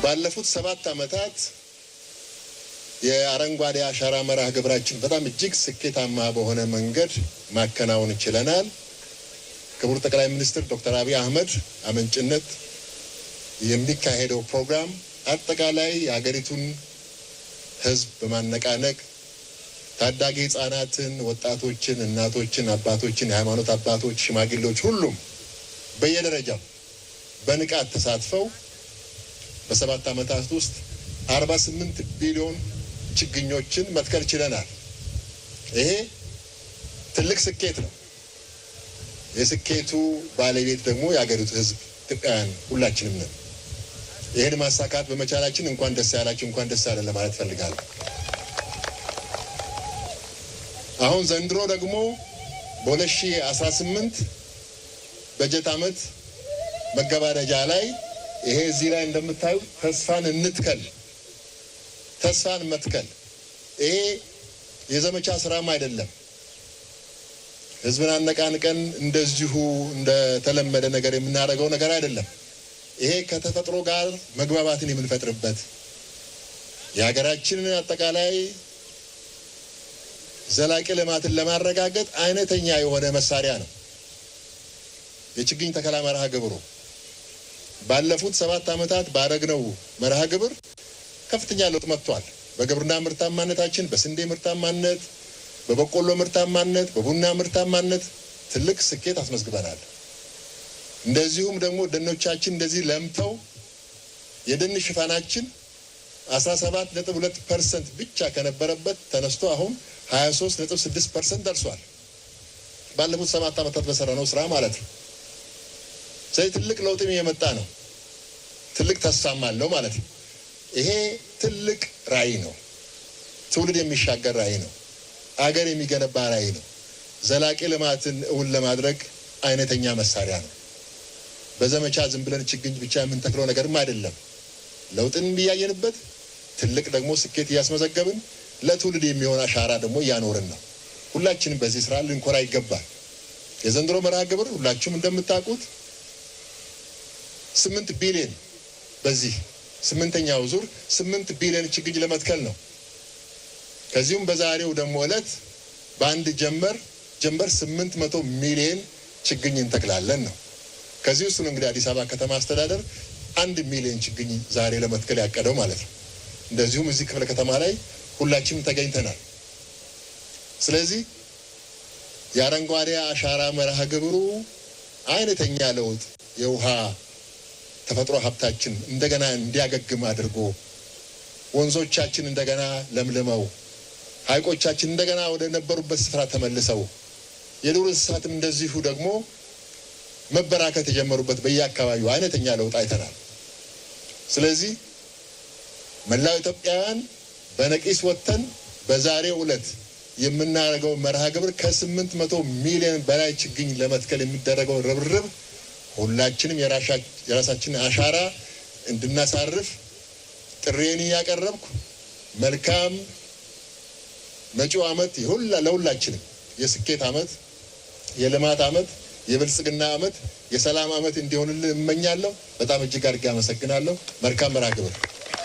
ባለፉት 7 ዓመታት የአረንጓዴ አሻራ መርሃ ግብራችን በጣም እጅግ ስኬታማ በሆነ መንገድ ማከናወን ችለናል። ክቡር ጠቅላይ ሚኒስትር ዶክተር አብይ አህመድ አመንጭነት የሚካሄደው ፕሮግራም አጠቃላይ የሀገሪቱን ህዝብ በማነቃነቅ ታዳጊ ህጻናትን፣ ወጣቶችን፣ እናቶችን፣ አባቶችን፣ የሃይማኖት አባቶች፣ ሽማግሌዎች ሁሉም በየደረጃው በንቃት ተሳትፈው በ7 ዓመታት ውስጥ 48 ቢሊዮን ችግኞችን መትከል ችለናል። ይሄ ትልቅ ስኬት ነው። የስኬቱ ባለቤት ደግሞ የሀገሪቱ ህዝብ ኢትዮጵያውያን ሁላችንም ነን። ይሄን ማሳካት በመቻላችን እንኳን ደስ ያላችሁ፣ እንኳን ደስ ያለን ለማለት ፈልጋለሁ። አሁን ዘንድሮ ደግሞ በ2018 በጀት ዓመት መገባደጃ ላይ ይሄ እዚህ ላይ እንደምታዩ ተስፋን እንትከል፣ ተስፋን መትከል ይሄ የዘመቻ ስራም አይደለም። ህዝብን አነቃንቀን እንደዚሁ እንደተለመደ ነገር የምናደርገው ነገር አይደለም። ይሄ ከተፈጥሮ ጋር መግባባትን የምንፈጥርበት የሀገራችንን አጠቃላይ ዘላቂ ልማትን ለማረጋገጥ አይነተኛ የሆነ መሳሪያ ነው። የችግኝ ተከላ መርሃ ግብሩ ባለፉት 7 ዓመታት ባደረግነው መርሃ ግብር ከፍተኛ ለውጥ መጥቷል። በግብርና ምርታማነታችን፣ በስንዴ ምርታማነት፣ በበቆሎ ምርታማነት፣ በቡና ምርታማነት ትልቅ ስኬት አስመዝግበናል። እንደዚሁም ደግሞ ደኖቻችን እንደዚህ ለምተው የደን ሽፋናችን 17.2% ብቻ ከነበረበት ተነስቶ አሁን 23.6% ደርሷል። ባለፉት 7 ዓመታት በሰራነው ስራ ማለት ነው። ስለዚህ ትልቅ ለውጥም የመጣ ነው። ትልቅ ተስፋም አለው ማለት ነው። ይሄ ትልቅ ራዕይ ነው። ትውልድ የሚሻገር ራዕይ ነው። አገር የሚገነባ ራዕይ ነው። ዘላቂ ልማትን እውን ለማድረግ አይነተኛ መሳሪያ ነው። በዘመቻ ዝም ብለን ችግኝ ብቻ የምንተክለው ነገርም አይደለም። ለውጥን እያየንበት ትልቅ ደግሞ ስኬት እያስመዘገብን ለትውልድ የሚሆን አሻራ ደግሞ እያኖርን ነው። ሁላችንም በዚህ ስራ ልንኮራ ይገባል። የዘንድሮ መርሃ ግብር ሁላችሁም እንደምታውቁት 8 ቢሊዮን በዚህ 8ኛው ዙር 8 ቢሊዮን ችግኝ ለመትከል ነው። ከዚሁም በዛሬው ደግሞ ዕለት በአንድ ጀንበር 800 ሚሊዮን ችግኝ እንተክላለን ነው። ከዚህ ውስጥ ነው እንግዲህ አዲስ አበባ ከተማ አስተዳደር 1 ሚሊዮን ችግኝ ዛሬ ለመትከል ያቀደው ማለት ነው። እንደዚሁም እዚህ ክፍለ ከተማ ላይ ሁላችንም ተገኝተናል። ስለዚህ የአረንጓዴ አሻራ መርሃ ግብሩ አይነተኛ ለውጥ የውሃ ተፈጥሮ ሀብታችን እንደገና እንዲያገግም አድርጎ ወንዞቻችን እንደገና ለምልመው ሐይቆቻችን እንደገና ወደ ነበሩበት ስፍራ ተመልሰው የዱር እንስሳትም እንደዚሁ ደግሞ መበራከት የጀመሩበት በየአካባቢው አይነተኛ ለውጥ አይተናል። ስለዚህ መላው ኢትዮጵያውያን በነቂስ ወጥተን በዛሬው ዕለት የምናደርገው መርሃ ግብር ከ800 ሚሊዮን በላይ ችግኝ ለመትከል የሚደረገው ርብርብ ሁላችንም የራሳችንን አሻራ እንድናሳርፍ ጥሬን ያቀረብኩ መልካም መጪው ዓመት ለሁላችንም የስኬት ዓመት፣ የልማት ዓመት፣ የብልጽግና ዓመት፣ የሰላም ዓመት እንዲሆንልን እመኛለሁ። በጣም እጅግ አድርጌ አመሰግናለሁ። መልካም መርሃ ግብር